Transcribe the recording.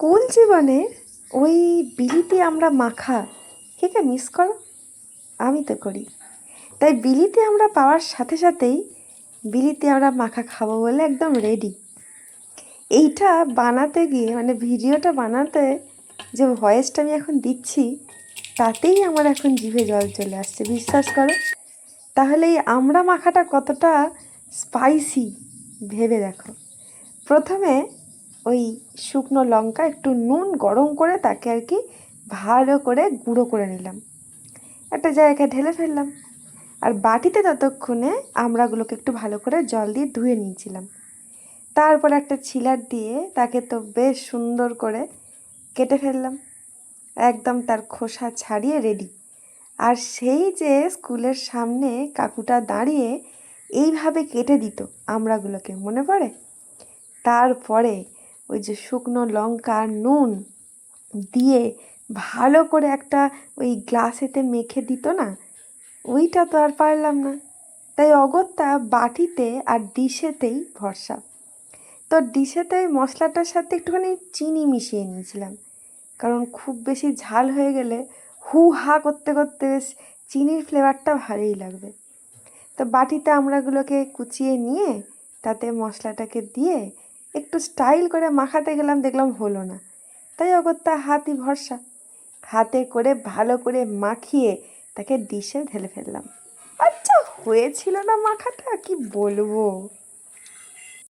School জীবনে ওই বিলিতি আমরা মাখা কে কে মিস করো? আমি তো করি। তাই বিলিতি আমরা পাওয়ার সাথে সাথেই বিলিতি আমরা মাখা খাবো বলে একদম রেডি। এইটা বানাতে গিয়ে মানে ভিডিওটা বানাতে যে ভয়েসটা আমি এখন দিচ্ছি তাতেই আমার এখন জিভে জল চলে আসছে, বিশ্বাস করো। তাহলে এই আমরা মাখাটা কতটা স্পাইসি ভেবে দেখো। প্রথমে ওই শুকনো লঙ্কা একটু নুন গরম করে তাকে আর কি ভালো করে গুঁড়ো করে নিলাম, একটা জায়গায় ঢেলে ফেললাম। আর বাটিতে ততক্ষণে আমড়াগুলোকে একটু ভালো করে জল দিয়ে ধুয়ে নিয়েছিলাম। তারপর একটা ছিলার দিয়ে তাকে তো বেশ সুন্দর করে কেটে ফেললাম, একদম তার খোসা ছাড়িয়ে রেডি। আর সেই যে স্কুলের সামনে কাকুটা দাঁড়িয়ে এইভাবে কেটে দিত আমড়াগুলোকে, মনে পড়ে? তারপরে ওই যে শুকনো লঙ্কা নুন দিয়ে ভালো করে একটা ওই গ্লাসেতে মেখে দিত না, ওইটা তো আর পারলাম না। তাই অগত্যা বাটিতে আর ডিশেতেই ভরসা। তো ডিশেতে ওই মশলাটার সাথে একটুখানি চিনি মিশিয়ে নিয়েছিলাম, কারণ খুব বেশি ঝাল হয়ে গেলে হু হা করতে করতে বেশ চিনির ফ্লেভারটা ভালোই লাগবে। তো বাটিতে আমড়াগুলোকে কুচিয়ে নিয়ে তাতে মশলাটাকে দিয়ে একটু স্টাইল করে মাখাতে গেলাম, দেখলাম হলো না। তাই অগত্যা হাতই ভরসা, হাতে করে ভালো করে মাখিয়ে তাকে ডিশে ঢেলে ফেললাম। আচ্ছা, হয়েছিল না মাখাটা, কি বলবো।